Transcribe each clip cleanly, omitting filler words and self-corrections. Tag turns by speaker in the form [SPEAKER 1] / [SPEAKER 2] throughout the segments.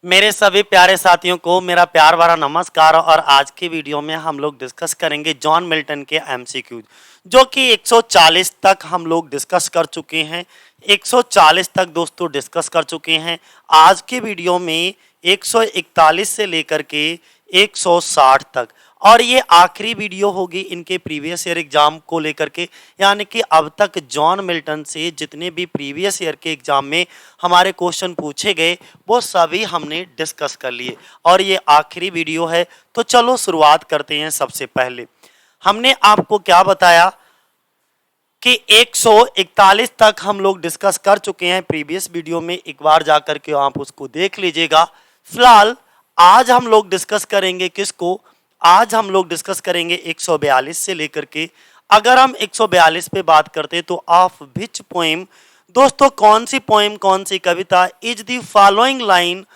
[SPEAKER 1] मेरे सभी प्यारे साथियों को मेरा प्यार भरा नमस्कार। और आज की वीडियो में हम लोग डिस्कस करेंगे जॉन मिल्टन के एमसीक्यूज, जो कि 140 तक हम लोग डिस्कस कर चुके हैं। 140 तक दोस्तों डिस्कस कर चुके हैं। आज की वीडियो में 141 से लेकर के 160 तक, और ये आखिरी वीडियो होगी इनके प्रीवियस ईयर एग्जाम को लेकर के। यानी कि अब तक जॉन मिल्टन से जितने भी प्रीवियस ईयर के एग्जाम में हमारे क्वेश्चन पूछे गए वो सभी हमने डिस्कस कर लिए, और ये आखिरी वीडियो है। तो चलो शुरुआत करते हैं। सबसे पहले हमने आपको क्या बताया कि 141 तक हम लोग डिस्कस कर चुके हैं प्रीवियस वीडियो में। एक बार जाकर के आप उसको देख लीजिएगा। फिलहाल आज हम लोग डिस्कस करेंगे किसको? आज हम लोग डिस्कस करेंगे 142 से लेकर के। अगर हम 142 पे बात करते हैं तो ऑफ विच पोएम, दोस्तों कौन सी पोएम, कौन सी कविता is the following line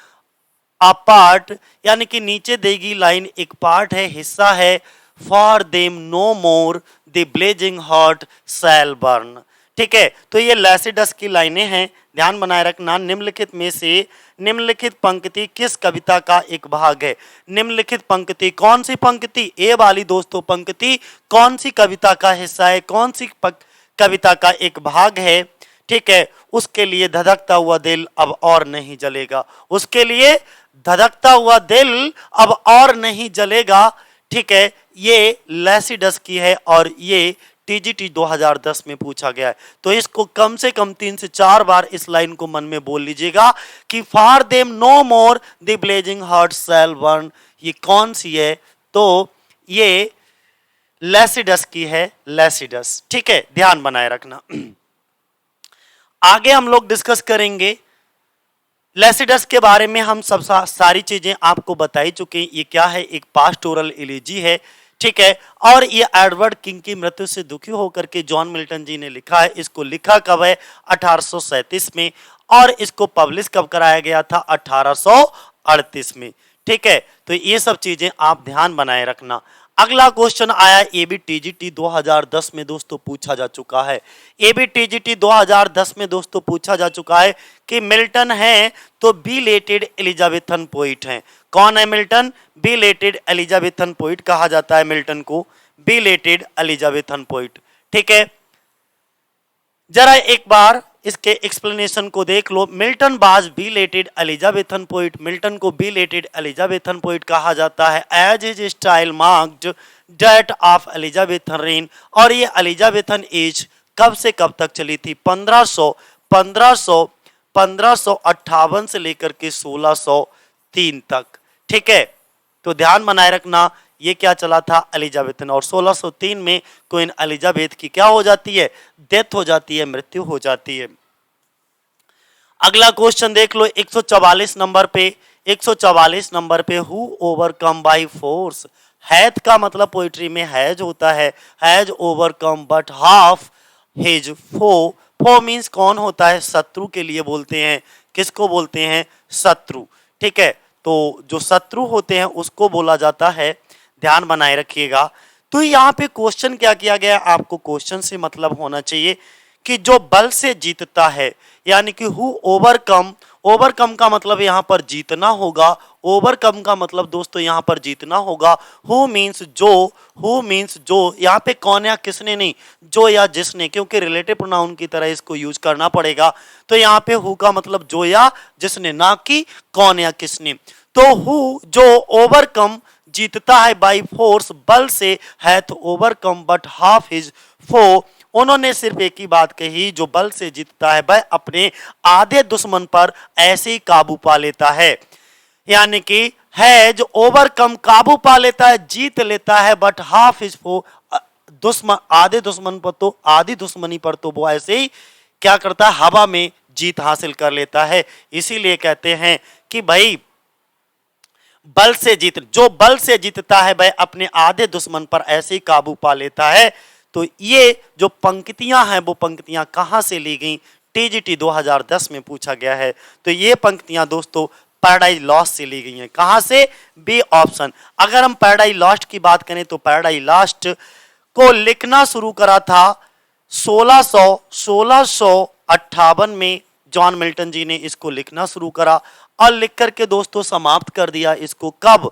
[SPEAKER 1] a part, यानी कि नीचे देगी लाइन एक पार्ट है, हिस्सा है। For them no more the blazing hot shall burn. ठीक है, तो ये लैसिडस की लाइनें हैं, ध्यान बनाए रखना। निम्नलिखित में से निम्नलिखित पंक्ति किस कविता का एक भाग है? निम्नलिखित पंक्ति कौन सी पंक्ति? ए वाली दोस्तों पंक्ति कौन सी कविता का हिस्सा है, कौन सी कविता का एक भाग है? ठीक है, उसके लिए धधकता हुआ दिल अब और नहीं जलेगा। उसके लिए धधकता हुआ दिल अब और नहीं जलेगा। ठीक है, ये लैसिडस की है और ये टीजीटी 2010 में पूछा गया है। तो इसको कम से कम 3 से 4 बार इस लाइन को मन में बोल लीजिएगा कि for them no more the blazing heart shall burn. ये कौन सी है? तो ये लैसिडस की है, लैसिडस। ठीक है, ध्यान बनाए रखना। आगे हम लोग डिस्कस करेंगे लैसिडस के बारे में। हम सब सारी चीजें आपको बताई चुके हैं। ये क्या है? एक पास्टोरल एलिजी है। ठीक है, और ये एडवर्ड किंग की मृत्यु से दुखी होकर के जॉन मिल्टन जी ने लिखा है। इसको लिखा कब है? 1837 में, और इसको पब्लिश कब कराया गया था? 1838 में। ठीक है, तो ये सब चीजें आप ध्यान बनाए रखना। अगला क्वेश्चन आया, ये भी टीजीटी 2010 में दोस्तों पूछा जा चुका है। ये भी टीजीटी 2010 में दोस्तों पूछा जा चुका है कि मिल्टन है तो बिलेटेड एलिजाबेथन पोइट हैं। कौन है मिल्टन? बिलेटेड एलिजाबेथन पोइट कहा जाता है मिल्टन को, बिलेटेड एलिजाबेथन पोइट। ठीक है, जरा एक बार इसके एक्सप्लेनेशन को देख लो। Milton was belated Elizabethan poet. Milton को बिलेटेड एलिजाबेथन पोइट कहा जाता है as his style marked that of Elizabethan reign. और ये एलिजाबेथन एज कब से कब तक चली थी? 1558 से लेकर के 1603 तक। ठीक है, तो ध्यान बनाए रखना ये क्या चला था? एलिजाबेथन। और 1603 में क्वीन एलिजाबेथ की क्या हो जाती है? डेथ हो जाती है, मृत्यु हो जाती है। अगला क्वेश्चन देख लो 144 नंबर पे। 144 नंबर पे who overcome by force. Hath का मतलब पोइट्री में हैज होता है, has overcome but half his foe. Foe means कौन होता है? शत्रु के लिए बोलते हैं। किसको बोलते हैं? शत्रु। ठीक है, तो जो शत्रु होते हैं उसको बोला जाता है, ध्यान बनाए रखिएगा। तो यहाँ पे क्वेश्चन क्या किया गया? आपको क्वेश्चन से मतलब होना चाहिए कि जो बल से जीतता है, यानी कि हु ओवरकम। ओवरकम का मतलब यहाँ पर जीतना होगा। ओवरकम का मतलब दोस्तों यहाँ पर जीतना होगा। हु मीन्स जो, हु मीन्स जो। यहाँ पे कौन या किसने नहीं, जो या जिसने, क्योंकि रिलेटिव प्रोनाउन की तरह इसको यूज करना पड़ेगा। तो यहाँ पे हु का मतलब जो या जिसने, ना कि कौन या किसने। तो हु जो ओवरकम जीतता है बाई फोर्स, बल से, hath overcome but half his foe. उन्होंने सिर्फ एक ही बात कही, जो बल से जीतता है वह अपने आधे दुश्मन पर ऐसे ही काबू पा लेता है। यानी कि है जो ओवरकम काबू पा लेता है, जीत लेता है, बट हाफ हिज फो दुश्मन, आधे दुश्मन पर तो, आधी दुश्मनी पर तो वो ऐसे ही क्या करता है? हवा में जीत हासिल कर लेता है। इसीलिए कहते हैं कि भाई बल से जीत, जो बल से जीतता है वह अपने आधे दुश्मन पर ऐसे ही काबू पा लेता है। तो ये जो पंक्तियां हैं वो पंक्तियां कहां से ली गई? टीजीटी 2010 में पूछा गया है। तो ये पंक्तियां दोस्तों पैराडाइज लॉस्ट से ली गई हैं। कहां से? B option. अगर हम पैराडाइज लॉस्ट की बात करें तो पैराडाइज लॉस्ट को लिखना शुरू करा था 1658 में जॉन मिल्टन जी ने इसको लिखना शुरू करा और लिख करके दोस्तों समाप्त कर दिया इसको। कब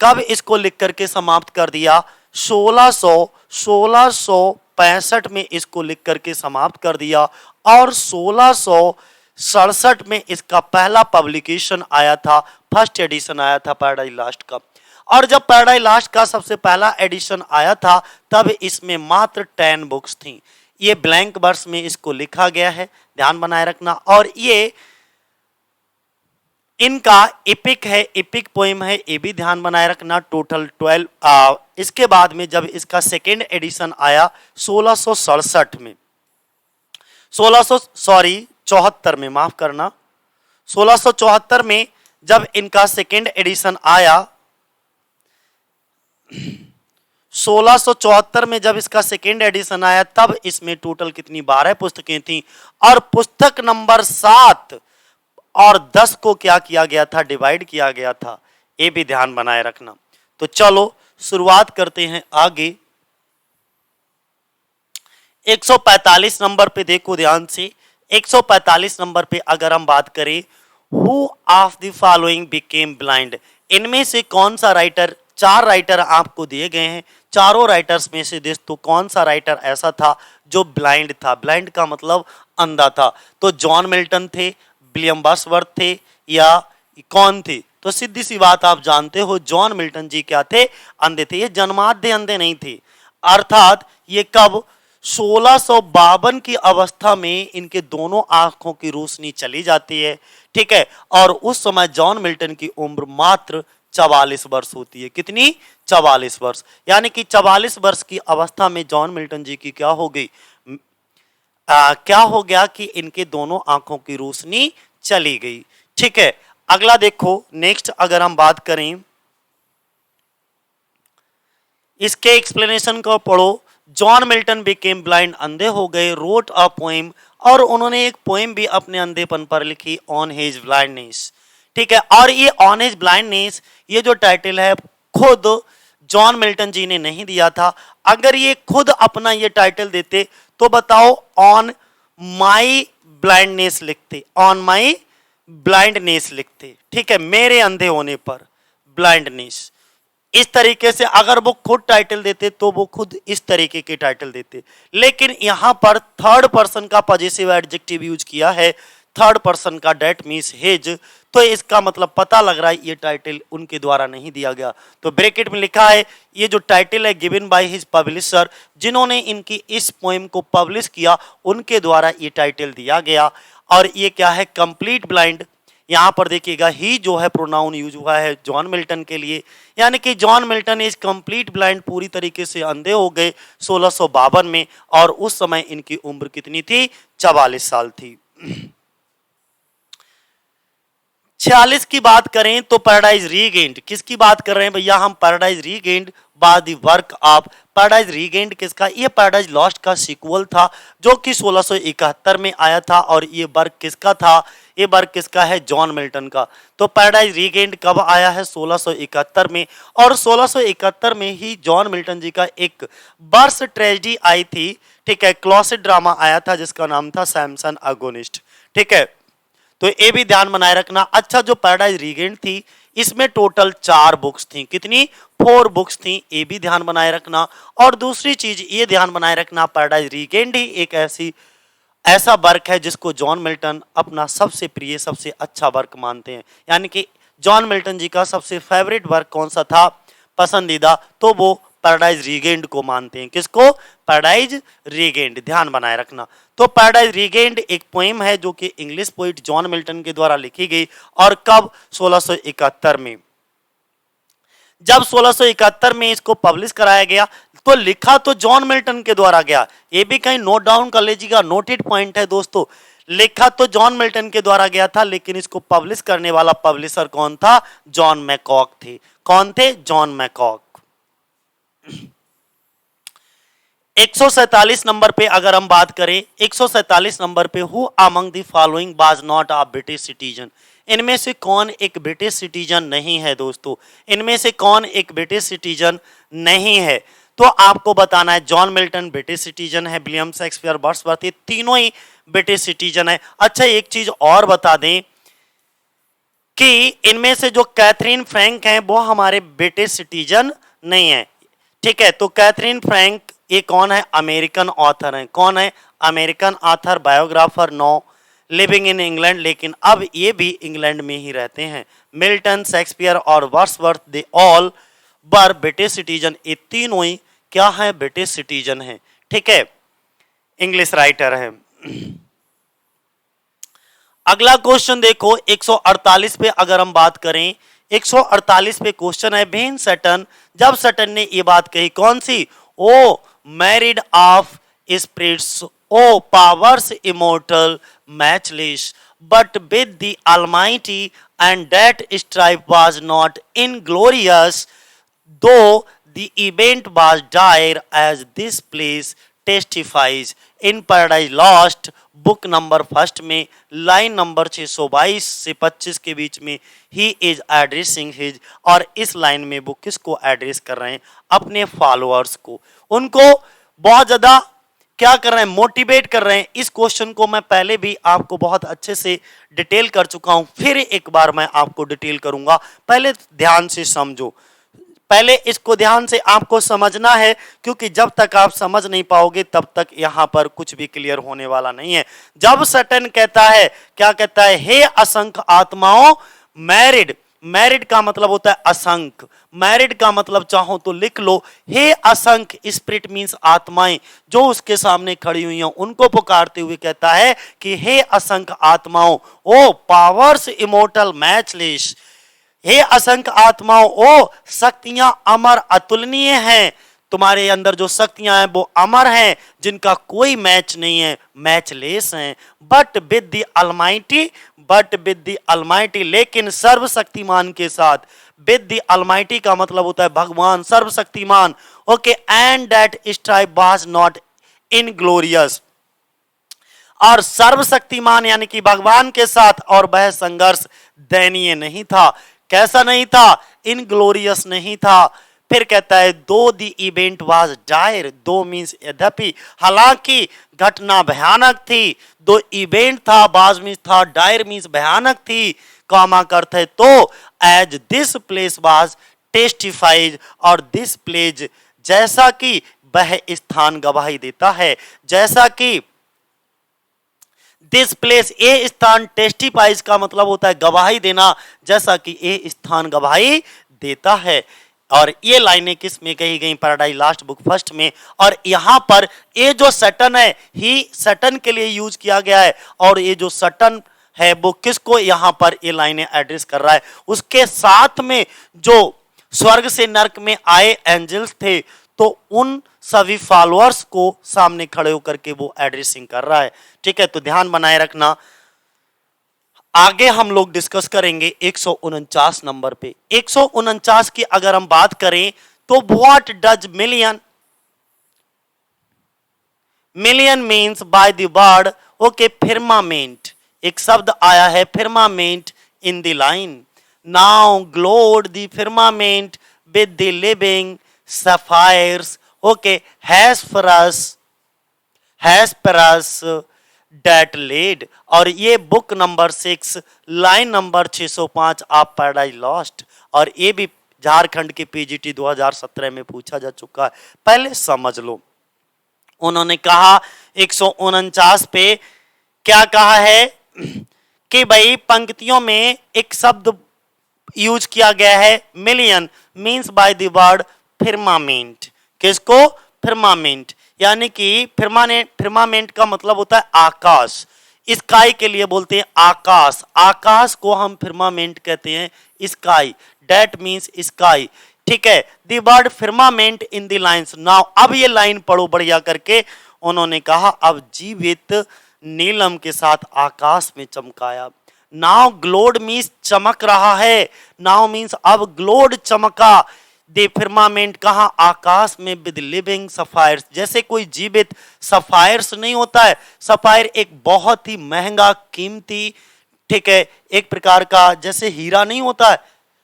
[SPEAKER 1] कब इसको लिख करके समाप्त कर दिया? 1665 में इसको लिख करके समाप्त कर दिया और 1667 में इसका पहला पब्लिकेशन आया था, फर्स्ट एडिशन आया था पैराडाइज लॉस्ट का। और जब पैराडाइज लॉस्ट का सबसे पहला एडिशन आया था तब इसमें मात्र 10 बुक्स थी। ये ब्लैंक वर्स में इसको लिखा गया है, ध्यान बनाए रखना। और ये इनका एपिक है, एपिक पोएम है, ये भी ध्यान बनाए रखना। टोटल 12। इसके बाद में जब इसका सेकेंड एडिशन आया 1667 में, 74 में, माफ करना, 1674 में जब इनका सेकेंड एडिशन आया, 1674 में जब इसका सेकेंड एडिशन आया तब इसमें टोटल कितनी 12 पुस्तकें थी और पुस्तक नंबर 7 और 10 को क्या किया गया था? डिवाइड किया गया था। ये भी ध्यान बनाए रखना। तो चलो शुरुआत करते हैं आगे। 145 नंबर पे देखो ध्यान से। 145 नंबर पे अगर हम बात करें, who of the following became blind, इनमें से कौन सा राइटर, 4 राइटर आपको दिए गए हैं, चारों राइटर्स में से दोस्तों कौन सा राइटर ऐसा था जो ब्लाइंड था? ब्लाइंड का मतलब अंधा था। तो जॉन मिल्टन थे, विलियम वर्ड्सवर्थ थे या कौन थे? तो सीधी सी बात आप जानते हो, जॉन मिल्टन जी क्या थे? अंधे थे। ये जन्माद्य अंधे नहीं थे, अर्थात ये कब 1652 की अवस्था में इनके दोनों आंखों की रोशनी चली जाती है, ठीक है। और उस समय जॉन मिल्टन की उम्र मात्र 44 वर्ष होती है। कितनी? 44 वर्ष। यानी कि 44 वर्ष की अवस्था में जॉन मिल्टन जी की क्या हो गई? क्या हो गया कि इनके दोनों आंखों की रोशनी चली गई, ठीक है। अगला देखो, नेक्स्ट अगर हम बात करें, इसके एक्सप्लेनेशन को पढ़ो। जॉन मिल्टन बिकेम ब्लाइंड, अंधे हो गए, रोट अ पोएम, और उन्होंने एक पोएम भी अपने अंधेपन पर लिखी, ऑन हिज ब्लाइंडनेस, ठीक है। और ये ऑन हिज ब्लाइंडनेस, ये जो टाइटल है खुद जॉन मिल्टन जी ने नहीं दिया था। अगर ये खुद अपना ये टाइटल देते तो बताओ, ऑन माई ब्लाइंडनेस लिखते, ऑन माई ब्लाइंडनेस लिखते, ठीक है, मेरे अंधे होने पर ब्लाइंडनेस। इस तरीके से अगर वो खुद टाइटल देते तो वो खुद इस तरीके के टाइटल देते, लेकिन यहां पर थर्ड पर्सन का पॉजिटिव एडजेक्टिव यूज किया है, थर्ड पर्सन का, डेट मीन्स हिज। तो इसका मतलब पता लग रहा है ये टाइटल उनके द्वारा नहीं दिया गया। तो ब्रैकेट में लिखा है ये जो टाइटल है गिवन बाय हिज पब्लिशर, जिन्होंने इनकी इस पोएम को पब्लिश किया उनके द्वारा ये टाइटल दिया गया। और ये क्या है? Complete blind. यहाँ पर देखिएगा ही जो है प्रोनाउन यूज हुआ है जॉन मिल्टन के लिए, यानी कि John Milton is complete blind, पूरी तरीके से अंधे हो गए 1652 में, और उस समय इनकी उम्र कितनी थी? 44 साल थी। 46 की बात करें तो पैराडाइज रीगेन्ड, किसकी बात कर रहे हैं भैया हम? Paradise regained by the work of, paradise regained किसका? ये पैराडाइज लॉस्ट का सीक्वल था जो कि 1671 में आया था। और ये वर्क किसका था? ये वर्क किसका है? जॉन मिल्टन का। तो पैराडाइज रीगेन्ड कब आया है? 1671 में। और 1671 में ही जॉन मिल्टन जी का एक बर्स ट्रेजेडी आई थी, ठीक है, क्लॉसेट ड्रामा आया था जिसका नाम था सैमसन अगोनिस्ट, ठीक है। तो ये भी ध्यान बनाए रखना। अच्छा, जो पैराडाइज रीगेन्ड थी इसमें टोटल 4 बुक्स थी, कितनी? 4 बुक्स थी, ये भी ध्यान बनाए रखना। और दूसरी चीज ये ध्यान बनाए रखना, पैराडाइज रीगेन्ड ही एक ऐसा वर्क है जिसको जॉन मिल्टन अपना सबसे प्रिय, सबसे अच्छा वर्क मानते हैं। यानी कि जॉन मिल्टन जी का सबसे फेवरेट वर्क कौन सा था, पसंदीदा? तो वो पैराडाइज रीगेन्ड को मानते हैं। किसको? पैराडाइज रीगेन्ड, ध्यान बनाए रखना। तो पैराडाइज रीगेन्ड एक पोएम है जो कि इंग्लिश पोइट जॉन मिल्टन के द्वारा लिखी गई। और कब? 1671 में। जब 1671 में इसको पब्लिश कराया गया तो लिखा तो जॉन मिल्टन के द्वारा गया, ये भी कहीं नोट डाउन कर लीजिएगा, नोटेड पॉइंट है दोस्तों। लिखा तो जॉन मिल्टन के द्वारा गया था, लेकिन इसको पब्लिश करने वाला पब्लिशर कौन था? जॉन मैकॉक थे। कौन थे? John macaque. 147 नंबर पे अगर हम बात करें, 147 नंबर पे, who among the following was not a British citizen, इनमें से कौन एक ब्रिटिश सिटीजन नहीं है दोस्तों? इनमें से कौन एक ब्रिटिश सिटीजन नहीं है? तो आपको बताना है, जॉन मिल्टन ब्रिटिश सिटीजन है, विलियम शेक्सपियर, वर्ड्सवर्थ, ये तीनों ही ब्रिटिश सिटीजन है। अच्छा एक चीज और बता दें कि इनमें से जो कैथरीन फ्रैंक हैं वो हमारे ब्रिटिश सिटीजन नहीं है। ठीक है, तो कैथरीन फ्रैंक ये कौन है? अमेरिकन ऑथर है। कौन है? American author, biographer, no living in England, लेकिन अब ये भी इंग्लैंड में ही रहते हैं। मिल्टन, शेक्सपियर और Wordsworth they all were British citizen, ये तीनों ही क्या है? ब्रिटिश सिटीजन है। ठीक है, इंग्लिश राइटर है। अगला क्वेश्चन देखो 148 पे अगर हम बात करें, 148 पे क्वेश्चन है बेन सटन, जब सटन ने ये बात कही, कौन सी? O myriads of spirits, O powers immortal matchless, but with the Almighty and that strife was not inglorious, though the event was dire as this place testifies। in paradise lost book number first में line number 622 से 25 के बीच में he is addressing his, और इस line में वो किसको address कर रहे हैं? अपने फॉलोअर्स को। उनको बहुत ज्यादा क्या कर रहे हैं? मोटिवेट कर रहे हैं। इस क्वेश्चन को मैं पहले भी आपको बहुत अच्छे से डिटेल कर चुका हूं, फिर एक बार मैं आपको डिटेल करूंगा। पहले ध्यान से समझो, पहले इसको ध्यान से आपको समझना है, क्योंकि जब तक आप समझ नहीं पाओगे तब तक यहां पर कुछ भी क्लियर होने वाला नहीं है। जब सटन कहता है, क्या कहता है? हे असंख्य आत्माओं, मैरिड, मैरिड का मतलब होता है असंख्य, मैरिड का मतलब चाहो तो लिख लो, हे असंख्य स्पिरिट मींस आत्माएं जो उसके सामने खड़ी हुई हैं, उनको पुकारते हुए कहता है कि हे असंख्य आत्माओं, ओ पावर्स इमोर्टल मैचलेस, हे असंख्य आत्माओं, ओ शक्तियां अमर अतुलनीय हैं, तुम्हारे अंदर जो शक्तियां हैं वो अमर हैं, जिनका कोई मैच नहीं है, मैचलेस हैं। But with the Almighty, but with the Almighty, लेकिन सर्वशक्तिमान के साथ। विद द अलमाइटी का मतलब होता है भगवान, सर्वशक्तिमान। Okay, and that strife was not inglorious, और सर्वशक्तिमान यानी कि भगवान के साथ और वह संघर्ष दयनीय नहीं था। कैसा नहीं था? इनग्लोरियस नहीं था। फिर कहता है दो द इवेंट वाज डायर, दो मींस यद्यपि, हालांकि घटना भयानक थी। दो इवेंट था, बाज मींस था, डायर मींस भयानक थी, कामा अर्थ है तो, as this place was testifies, और दिस प्लेस जैसा कि वह स्थान गवाही देता है, जैसा कि दिस प्लेस, ए स्थान, टेस्टिफाइज का मतलब होता है गवाही देना, जैसा कि ए स्थान गवाही देता है। और ये लाइनें किस में कही गई? पैराडाइज लास्ट बुक फर्स्ट में। और यहां पर ये जो सटन है, ही सटन के लिए यूज किया गया है, और ये जो सटन है वो किसको यहां पर ये लाइनें एड्रेस कर रहा है? उसके साथ में जो स्वर्ग से नरक में आए एंजल्स थे, तो उन सभी फॉलोअर्स को सामने खड़े होकर के वो एड्रेसिंग कर रहा है। ठीक है, तो ध्यान बनाए रखना। आगे हम लोग डिस्कस करेंगे 149 नंबर पे। 149 की अगर हम बात करें तो what does Milton, Milton means by the word, okay, firmament, एक शब्द आया है firmament in the line. Now glowed the firmament with the living sapphires, okay, Hesperus that laid, और ये बुक नंबर 6 लाइन नंबर 605 आप पैराडाइज लॉस्ट, और ये भी झारखंड के पीजीटी 2017 में पूछा जा चुका है, पहले समझ लो। उन्होंने कहा 149 पे क्या कहा है कि भाई पंक्तियों में एक शब्द यूज किया गया है, Milton means by the word firmament. किसको? फिर्मामेंट, यानी कि फिर्मामेंट का मतलब होता है आकाश। स्काई के लिए बोलते हैं आकाश, आकाश को हम फिर्मामेंट कहते हैं, स्काई, डेट मीन्स स्काई। ठीक है, the word firmament in the lines. Now अब ये लाइन पढ़ो बढ़िया करके। उन्होंने कहा अब जीवित नीलम के साथ आकाश में चमकाया। नाउ ग्लोड मीन्स चमक रहा है, नाउ मीन्स अब ग्लोड चमका। दे फिर्मामेंट कहा? आकाश में विद लिविंग सफायर्स, जैसे कोई जीवित सफायर्स नहीं होता है, सफायर एक बहुत ही महंगा कीमती, ठीक है, एक प्रकार का जैसे हीरा नहीं होता है,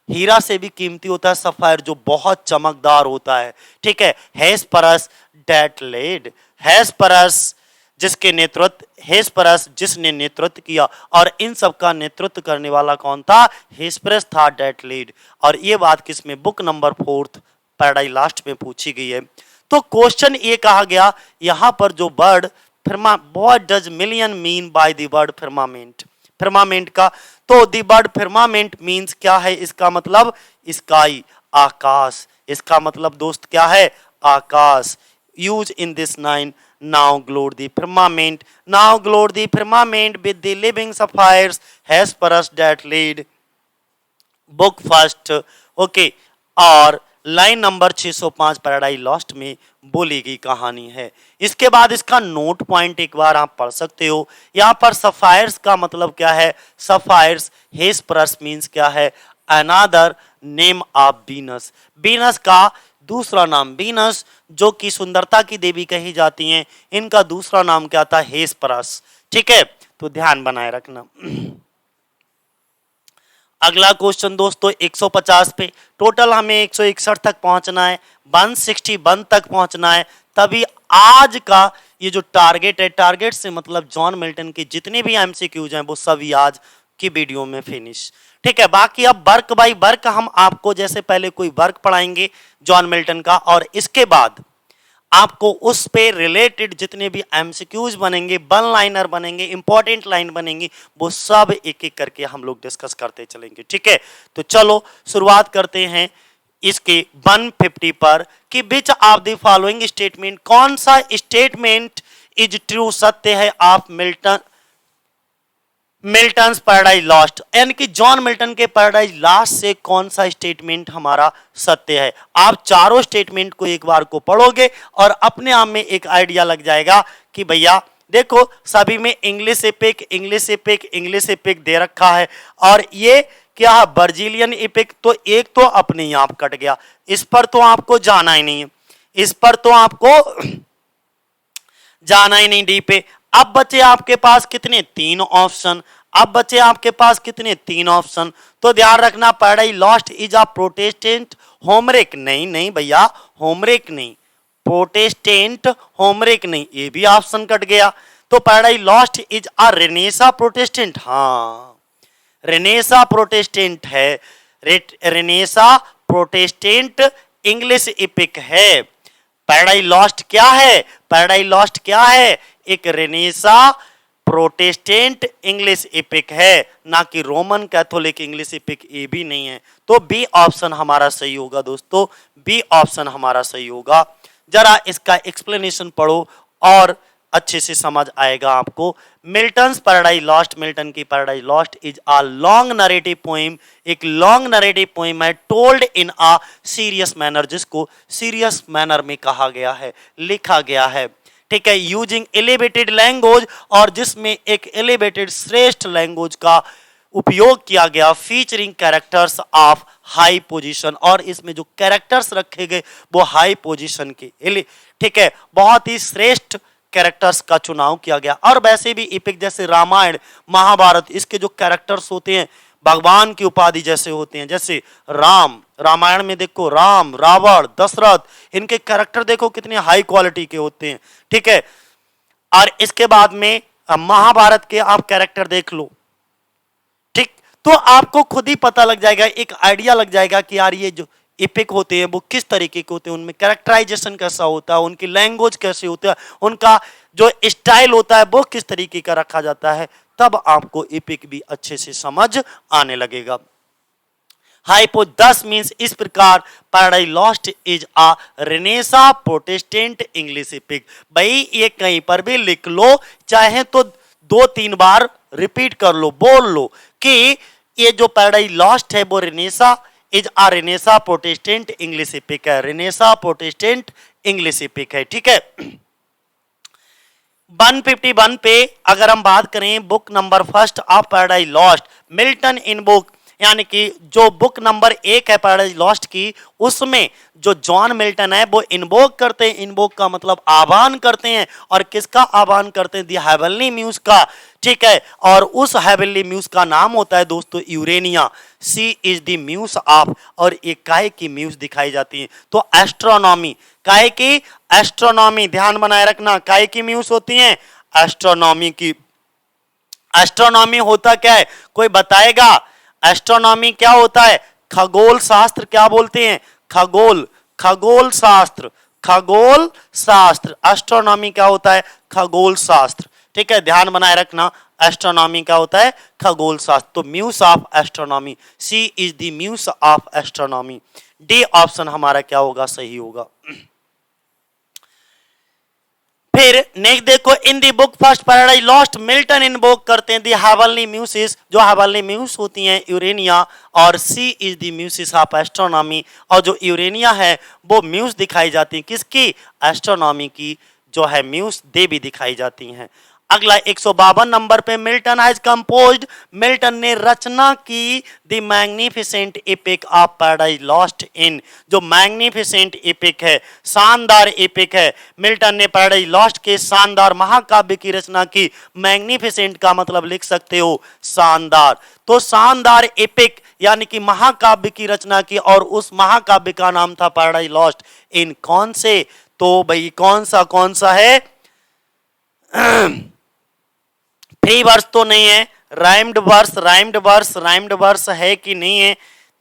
[SPEAKER 1] हीरा से भी कीमती होता है सफायर, जो बहुत चमकदार होता है। ठीक है, हेस्परस डेट लेड, हेस्परस जिसके नेतृत्व हेस्परस जिसने नेतृत्व किया, और इन सब का नेतृत्व करने वाला कौन था? हेस्परस था डेट लीड। और ये बात किसमें? बुक नंबर 4 पैराडाइज लॉस्ट में पूछी गई है। तो क्वेश्चन ये कहा गया यहां पर जो word what does Milton mean by the word firmament? Firmament का तो द वर्ड फिर्मामेंट मीन्स क्या है? इसका मतलब स्काई, आकाश। इसका मतलब दोस्त क्या है? आकाश। Use in this line now glowed the firmament, now glowed the firmament with the living sapphires Hesperus that lead book first. Okay, और लाइन नंबर 605 पैराडाइज लॉस्ट में बोली गई कहानी है। इसके बाद इसका नोट पॉइंट एक बार आप पढ़ सकते हो। यहाँ पर सफायर्स का मतलब क्या है? सफायर्स हेस्परस मीन्स क्या है? Another name of Venus, Venus का दूसरा नाम। वीनस जो कि सुंदरता की देवी कही जाती हैं, इनका दूसरा नाम क्या था? हेस्परस। ठीक है, तो ध्यान बनाए रखना। अगला क्वेश्चन दोस्तों 150 पे, टोटल हमें 161 तक पहुंचना है, 161 तक पहुंचना है, तभी आज का ये जो टारगेट है, टारगेट से मतलब जॉन मिल्टन के जितने भी एमसीक्यूज हैं वो सभी आज की वीडियो में फिनिश। ठीक है, बाकी अब वर्क बाय वर्क हम आपको जैसे पहले कोई वर्क पढ़ाएंगे जॉन मिल्टन का, और इसके बाद आपको उस पे रिलेटेड जितने भी एमसीक्यूज बनेंगे, वन लाइनर बनेंगे, इंपॉर्टेंट लाइन बनेंगी, वो सब एक एक करके हम लोग डिस्कस करते चलेंगे। ठीक है, तो चलो शुरुआत करते हैं इसके 150 पर कि which of the following statement, कौन सा स्टेटमेंट इज ट्रू, सत्य है ऑफ मिल्टन पैराडाइज लॉस्ट, यानी कि जॉन मिल्टन के पैराडाइज लॉस्ट से कौन सा स्टेटमेंट हमारा सत्य है। आप चारों स्टेटमेंट को एक बार को पढ़ोगे और अपने आप में एक आइडिया लग जाएगा कि भैया देखो सभी में English epic English epic English epic दे रखा है, और ये क्या है? Virgilian epic. तो एक तो अपने आप कट गया, इस पर तो आपको जाना ही नहीं है, इस पर तो आपको जाना ही नहीं डी पे। अब बचे आपके पास कितने? 3 ऑप्शन। अब बचे आपके पास कितने? 3 ऑप्शन। तो ध्यान रखना, Paradise Lost is a Protestant Homeric, नहीं नहीं भैया, होमरेक नहीं, प्रोटेस्टेंट होमरेक नहीं, ये भी ऑप्शन कट गया। तो paradise Lost is a Renaissance Protestant, हाँ रेनेसा प्रोटेस्टेंट है, रेनेसा प्रोटेस्टेंट इंग्लिश एपिक है। पैराडाइज लॉस्ट क्या है? पैराडाइज लॉस्ट क्या है? एक रेनेसा प्रोटेस्टेंट इंग्लिश एपिक है, ना कि रोमन कैथोलिक इंग्लिश एपिक, ये भी नहीं है। तो बी ऑप्शन हमारा सही होगा दोस्तों, बी ऑप्शन हमारा सही होगा। जरा इसका एक्सप्लेनेशन पढ़ो और अच्छे से समझ आएगा आपको। मिल्टन्स पैराडाइज लॉस्ट, मिल्टन की paradise Lost is a long narrative poem, एक लॉन्ग नरेटिव पोएम है, told in a serious manner, जिसको सीरियस मैनर में कहा गया है, लिखा गया है। ठीक है, यूजिंग एलिवेटेड लैंग्वेज, और जिसमें एक एलिवेटेड श्रेष्ठ लैंग्वेज का उपयोग किया गया, featuring characters of high position, और इसमें जो कैरेक्टर्स रखे गए वो हाई पोजीशन के, ठीक है, बहुत ही श्रेष्ठ कैरेक्टर्स का चुनाव किया गया। और वैसे भी एपिक जैसे रामायण महाभारत, इसके जो कैरेक्टर्स होते हैं भगवान की उपाधि जैसे होते हैं, जैसे राम, रामायण में देखो राम, रावण, दशरथ, इनके कैरेक्टर देखो कितने हाई क्वालिटी के होते हैं। ठीक है, और इसके बाद में महाभारत के आप कैरेक्टर देख लो, ठीक, तो आपको खुद ही पता लग जाएगा, एक आइडिया लग जाएगा कि यार ये जो एपिक होते हैं वो किस तरीके के होते हैं, उनमें कैरेक्टराइजेशन कैसा होता है, उनकी लैंग्वेज कैसे होती है, उनका जो स्टाइल होता है वो किस तरीके का रखा जाता है, तब आपको एपिक भी अच्छे से समझ आने लगेगा। हाइपो 10 मीन्स इस प्रकार Paradise Lost is a Renaissance Protestant English epic. भाई ये कहीं पर भी लिख लो, चाहे तो 2-3 बार रिपीट कर लो, बोल लो कि ये जो पैराडाइज लॉस्ट है वो Renaissance is a Renaissance Protestant English epic है, रेनेसा प्रोटेस्टेंट इंग्लिश एपिक है। ठीक है, 151 पे अगर हम बात करें book number first of Paradise Lost, Milton in book, यानी कि जो बुक नंबर 1 है पैराडाइज लॉस्ट की, उसमें जो जॉन मिल्टन है वो इन्वोक करते हैं, इन्वोक का मतलब आह्वान करते हैं, और किसका आह्वान करते हैं? दी हेवनली म्यूज का। ठीक है, और उस हेवनली म्यूज का नाम होता है दोस्तों Urania, she is the muse of, और एक काय की म्यूज दिखाई जाती है। तो एस्ट्रोनॉमी, काय की एस्ट्रोनॉमी, ध्यान बनाए रखना, काय की म्यूज होती हैं एस्ट्रोनॉमी की। एस्ट्रोनॉमी होता क्या है, कोई बताएगा? एस्ट्रोनॉमी क्या होता है? खगोल शास्त्र। क्या बोलते हैं? खगोल, खगोल शास्त्र, खगोल शास्त्र। एस्ट्रोनॉमी क्या होता है? खगोल शास्त्र। ठीक है, ध्यान बनाए रखना, एस्ट्रोनॉमी क्या होता है? खगोल शास्त्र। तो muse of astronomy, she is the muse of astronomy. D option हमारा क्या होगा? सही होगा। फिर नेक्स्ट देखो, in the book first Paradise Lost Milton invoke करते हैं दी हेवनली म्यूसिस। जो हेवनली म्यूस होती हैं यूरेनिया, और she is the muses of astronomy. और जो यूरेनिया है वो म्यूस दिखाई जाती है किसकी? एस्ट्रोनॉमी की जो है म्यूस देवी दिखाई जाती हैं। अगला 152 नंबर पे, मिल्टन हैज कंपोज्ड, मिल्टन ने रचना की the magnificent epic of Paradise lost in. जो मैग्निफिसेंट एपिक है, शानदार एपिक है, मिल्टन ने पैराडाइज लॉस्ट के शानदार महाकाव्य की रचना की। मैग्निफिसेंट का मतलब लिख सकते हो शानदार। तो शानदार एपिक यानी कि महाकाव्य की रचना की, और उस महाकाव्य का नाम था पैराडाइज लॉस्ट इन। कौन से? तो भाई कौन सा है? फ्री वर्स तो नहीं है, rhymed verse, rhymed verse, rhymed verse है कि नहीं है?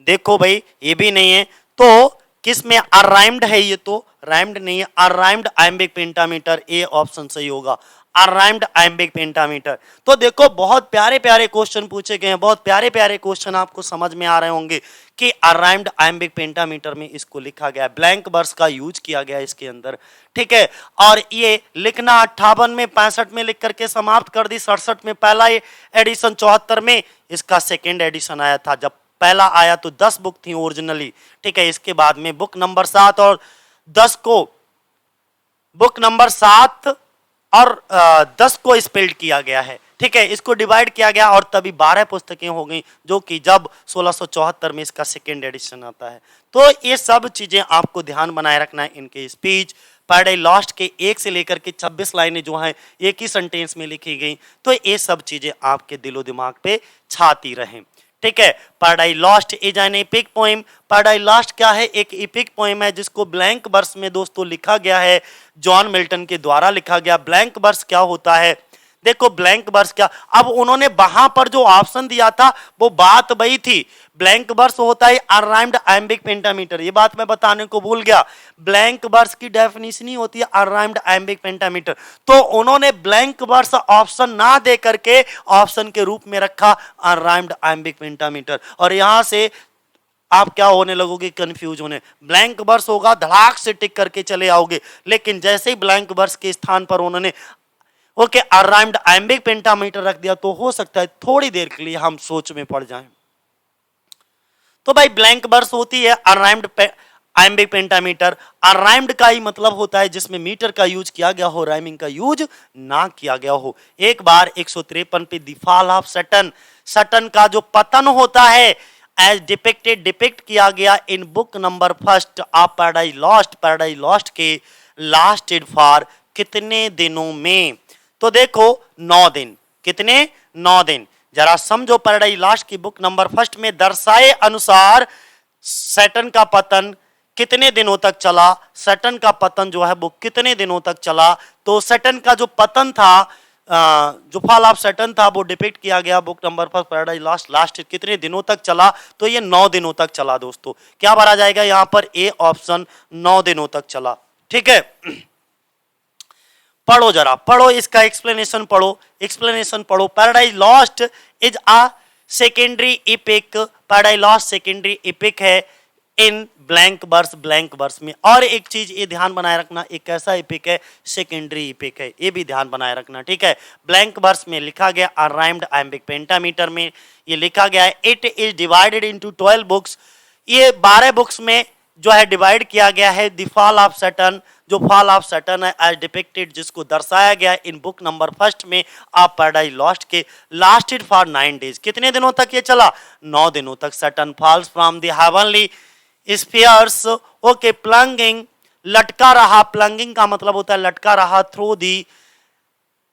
[SPEAKER 1] देखो भाई ये भी नहीं है। तो किस में? अराइम्ड है ये, तो राइम्ड नहीं है। अराइम्ड आइम्बिक पेंटामीटर, ए ऑप्शन सही होगा। अराइम्ड आइम्बिक पेंटामीटर। तो देखो बहुत प्यारे प्यारे क्वेश्चन पूछे गए हैं, बहुत प्यारे प्यारे क्वेश्चन आपको समझ में आ रहे होंगे कि अराइम्ड आइम्बिक पेंटामीटर में इसको लिखा गया है, ब्लैंक वर्स का यूज किया गया है इसके अंदर। ठीक है, और ये लिखना 58 में, 65 में लिख करके समाप्त कर दी। 67 में पहला एडिशन, 74 में इसका सेकेंड एडिशन आया था। जब पहला आया तो 10 बुक थी ओरिजिनली। ठीक है, इसके बाद में बुक नंबर 7 और 10 को, बुक नंबर 7 और 10 को स्पेल्ड किया गया है। ठीक है, इसको डिवाइड किया गया और तभी 12 पुस्तकें हो गई, जो कि जब 1674 में इसका सेकेंड एडिशन आता है। तो ये सब चीजें आपको ध्यान बनाए रखना है। इनके स्पीच पैराडाइज लॉस्ट के 1 से लेकर के 26 लाइनें जो हैं एक ही सेंटेंस में लिखी गई। तो ये सब चीजें आपके दिलो दिमाग पे छाती रहें। ठीक है, paradise Lost is an epic poem. Paradise lost क्या है? एक एपिक पोएम है जिसको ब्लैंक वर्स में दोस्तों लिखा गया है, जॉन मिल्टन के द्वारा लिखा गया। ब्लैंक वर्स क्या होता है? देखो ब्लैंक वर्स क्या, अब उन्होंने वहां पर जो ऑप्शन दिया था वो बात वही थी। ब्लैंक वर्स होता है अनराइम्ड आइम्बिक पेंटामीटर, ये बात मैं बताने को भूल गया। ब्लैंक वर्स की डेफिनेशन ही होती है अनराइम्ड आइम्बिक पेंटामीटर। तो उन्होंने ब्लैंक वर्स ऑप्शन ना दे करके ऑप्शन के रूप में रखा अनराइम्ड आइम्बिक पेंटामीटर। और यहां से आप क्या होने लगोगे? कंफ्यूज होने। ब्लैंक वर्स होगा, धड़ाक से टिक करके चले आओगे, लेकिन जैसे ही ब्लैंक वर्स के स्थान पर उन्होंने ओके अनराइम्ड आइम्बिक पेंटामीटर रख दिया, तो हो सकता है थोड़ी देर के लिए हम सोच में पड़ जाएं। तो भाई ब्लैंक वर्स होती है अनराइम्ड आइम्बिक पेंटामीटर। अनराइम्ड का ही मतलब होता है जिसमें मीटर का यूज किया गया हो, राइमिंग का यूज ना किया गया हो। एक बार 153 पे the fall of Saturn, Saturn का जो पतन होता है एज डिपिक्टेड, डिपिक्ट किया गया in book number first of Paradise lost. Paradise Lost के लास्टेड फॉर कितने दिनों में? तो देखो 9 दिन। कितने? 9 दिन। जरा समझो, पैराडाइज लॉस्ट की बुक नंबर फर्स्ट में दर्शाए अनुसार सैटर्न का पतन कितने दिनों तक चला? सैटर्न का पतन जो है वो कितने दिनों तक चला? तो सैटर्न का जो पतन था, जो फॉल ऑफ सैटर्न था, वो डिपिक्ट किया गया book number first Paradise lost. Last कितने दिनों तक चला? तो ये 9 दिनों तक चला दोस्तों। क्या भरा जाएगा यहां पर? ए ऑप्शन, 9 दिनों तक चला। ठीक है, पढ़ो जरा, पढ़ो इसका एक्सप्लेनेशन पढ़ो, एक्सप्लेनेशन पढ़ो। Paradise Lost is a secondary epic, Paradise Lost secondary epic है in blank verse, blank verse में। और एक चीज ये ध्यान बनाए रखना, एक ऐसा एपिक है सेकेंडरी एपिक है, ये भी ध्यान बनाए रखना। ठीक है, ब्लैंक वर्स में लिखा गया अनराइम्ड आइम्बिक पेंटामीटर में ये लिखा गया है। It is divided into 12 books, ये 12 बुक्स में जो है डिवाइड किया गया है। द फॉल ऑफ सैटर्न, जो फॉल ऑफ सैटर्न है एज डिपिक्टेड, जिसको दर्शाया गया इन बुक नंबर फर्स्ट में ऑफ पैराडाइज लॉस्ट के, लास्टेड फॉर 9 डेज। कितने दिनों तक ये चला? 9 दिनों तक। Satan falls from the heavenly spheres, okay, plunging, लटका रहा। प्लंगिंग का मतलब होता है लटका रहा, through the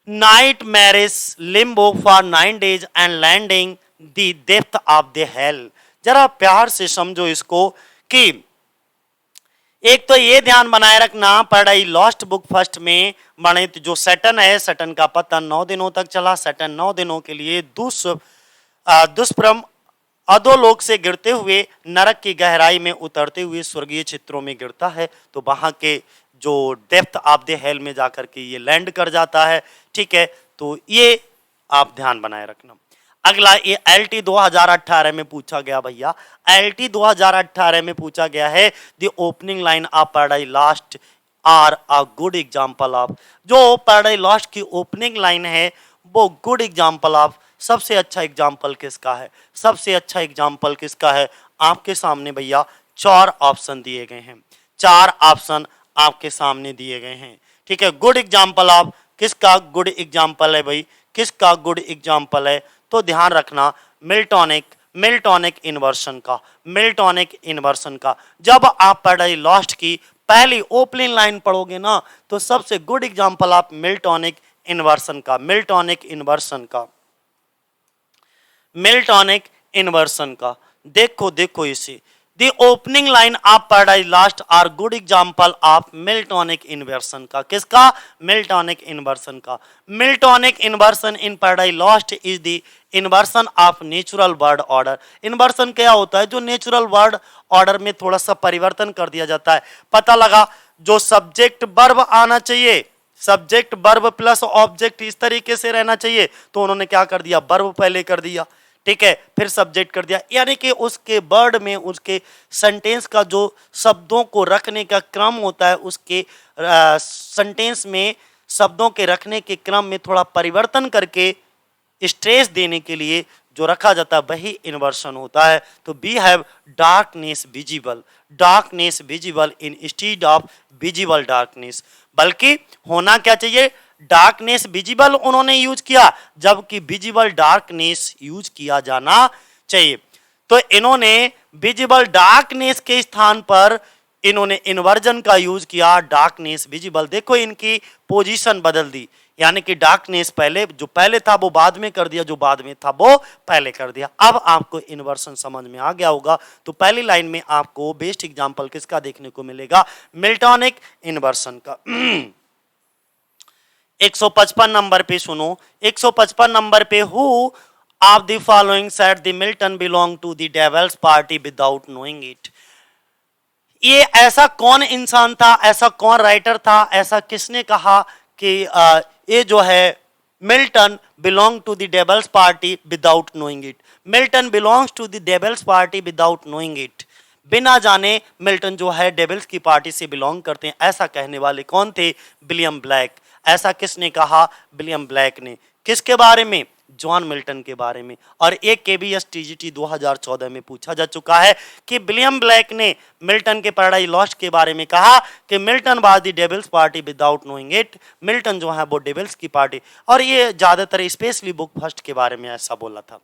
[SPEAKER 1] nightmarish limbo for 9 days and landing the depth of the hell. जरा प्यार से समझो इसको कि एक तो ये ध्यान बनाए रखना, पैराडाइज लॉस्ट बुक फर्स्ट में बने तो जो सैटर्न है, सैटर्न का पतन 9 दिनों तक चला। सैटर्न 9 दिनों के लिए दुष्प्रम अधोलोक से गिरते हुए नरक की गहराई में उतरते हुए स्वर्गीय क्षेत्रों में गिरता है। तो वहां के जो डेप्थ ऑफ द हेल में जाकर के ये लैंड कर जाता है। ठीक है, तो ये आप ध्यान बनाए रखना। अगला ये LT 2018 में पूछा गया भैया, LT 2018 में पूछा गया है the opening line of Paradise Lost are a good example of. जो पैराडाइज लॉस्ट की ओपनिंग लाइन है वो गुड एग्जाम्पल ऑफ, सबसे अच्छा एग्जाम्पल किसका है? सबसे अच्छा एग्जाम्पल किसका है? आपके सामने भैया 4 ऑप्शन दिए गए हैं, 4 ऑप्शन आपके सामने दिए गए हैं। ठीक है, गुड एग्जाम्पल ऑफ किसका गुड एग्जाम्पल है भाई? किसका गुड एग्जाम्पल है? तो ध्यान रखना मिल्टॉनिक इन्वर्सन का, मिल्टॉनिक इन्वर्सन का। जब आप पैराडाइज लॉस्ट की पहली ओपनिंग लाइन पढ़ोगे ना तो सबसे good example of Miltonic inversion का, मिल्टॉनिक इन्वर्सन का, मिल्टॉनिक इन्वर्सन का। देखो इसे, the opening line of Paradise Lost are good example of Miltonic inversion का। किसका? मिल्टॉनिक इन्वर्सन का। Miltonic inversion in Paradise Lost is the inversion of natural word order. Inversion क्या होता है? जो नेचुरल वर्ड ऑर्डर में थोड़ा सा परिवर्तन कर दिया जाता है। पता लगा, जो सब्जेक्ट वर्ब आना चाहिए, सब्जेक्ट वर्ब प्लस ऑब्जेक्ट इस तरीके से रहना चाहिए, तो उन्होंने क्या कर दिया? वर्ब पहले कर दिया, ठीक है, फिर सब्जेक्ट कर दिया। यानी कि उसके वर्ड में, उसके सेंटेंस का जो शब्दों को रखने का क्रम होता है, उसके सेंटेंस में शब्दों के रखने के क्रम में थोड़ा परिवर्तन करके स्ट्रेस देने के लिए जो रखा जाता है वही इन्वर्सन होता है। तो we have darkness visible, darkness visible in instead of visible darkness. बल्कि होना क्या चाहिए? डार्कनेस विजिबल उन्होंने यूज किया, जबकि विजिबल डार्कनेस यूज किया जाना चाहिए। तो इन्होंने विजिबल डार्कनेस के स्थान पर इन्होंने इन्वर्जन का यूज किया, डार्कनेस विजिबल। देखो इनकी पोजीशन बदल दी, यानी कि डार्कनेस पहले, जो पहले था वो बाद में कर दिया, जो बाद में था वो पहले कर दिया। अब आपको इन्वर्सन समझ में आ गया होगा। तो पहली लाइन में आपको बेस्ट एग्जांपल किसका देखने को मिलेगा? मिल्टॉनिक इन्वर्सन का। 155 नंबर पे सुनो, 155 नंबर पे who of the following said the Milton belong to the devil's party without knowing it. ये ऐसा कौन इंसान था, ऐसा कौन राइटर था, ऐसा किसने कहा कि ये जो है Milton belong to the devil's party without knowing it. Milton belongs to the devil's party without knowing it. बिना जाने मिल्टन जो है डेविल्स की पार्टी से बिलोंग करते हैं, ऐसा कहने वाले कौन थे? William black. ऐसा किसने कहा? विलियम ब्लैक ने। किसके बारे में? जॉन मिल्टन के बारे में। और एक KBS TGT 2014 में पूछा जा चुका है कि विलियम ब्लैक ने मिल्टन के पैराडाइज लॉस्ट के बारे में कहा कि Milton was the devil's party without knowing it. Milton जो है वो डेविल्स की पार्टी, और ये ज्यादातर स्पेशली बुक फर्स्ट के बारे में ऐसा बोला था।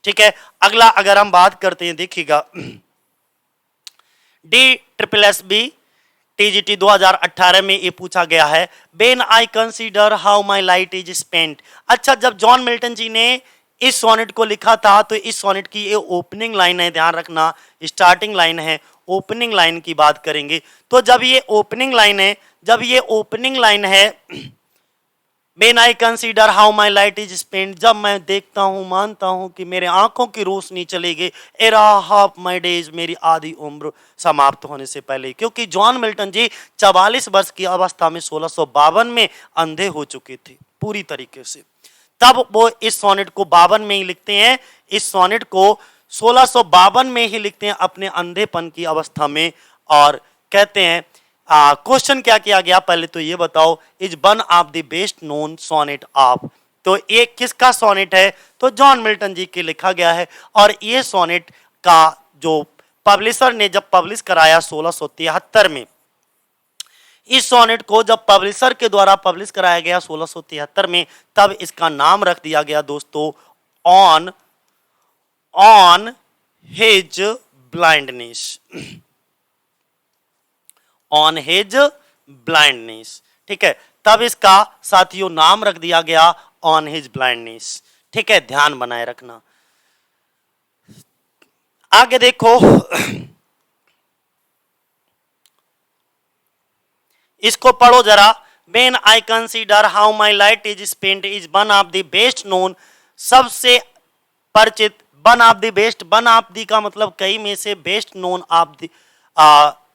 [SPEAKER 1] ठीक है, अगला अगर हम बात करते हैं, देखिएगा DSSB TGT 2018 में ये पूछा गया है, When I consider how my light is spent। अच्छा, जब जॉन मिल्टन जी ने इस सोनेट को लिखा था तो इस सोनेट की ये ओपनिंग लाइन है, ध्यान रखना स्टार्टिंग लाइन है, ओपनिंग लाइन की बात करेंगे। तो जब ये ओपनिंग लाइन है, जब ये ओपनिंग लाइन है, When I consider how my light is spent, जब मैं देखता हूँ, मानता हूँ कि मेरे आंखों की रोशनी चलेगी, era half my days, मेरी आधी उम्र समाप्त होने से पहले। क्योंकि जॉन मिल्टन जी 44 वर्ष की अवस्था में 1652 में अंधे हो चुके थे पूरी तरीके से। तब वो इस सोनेट को 52 में ही लिखते हैं, इस सोनेट को 1652 में ही लिखते हैं अपने अंधेपन की अवस्था में, और कहते हैं क्वेश्चन क्या किया गया पहले तो ये बताओ, is one of the best known sonnet of. तो ये किसका सोनेट है? तो जॉन मिल्टन जी के लिखा गया है। और ये सोनेट का जो पब्लिशर ने जब पब्लिश कराया 1673 में, इस सोनेट को जब पब्लिशर के द्वारा पब्लिश कराया गया 1673 में, तब इसका नाम रख दिया गया दोस्तों on his blindness, on his blindness. ठीक है, तब इसका साथियों नाम रख दिया गया ऑन हिज ब्लाइंडनेस। ठीक है, ध्यान बनाए रखना। आगे देखो इसको पढ़ो जरा। When I consider how my light is spent is one of the best known, सबसे परिचित, one of the best, one of the का मतलब कई में से, बेस्ट नोन ऑफ दी,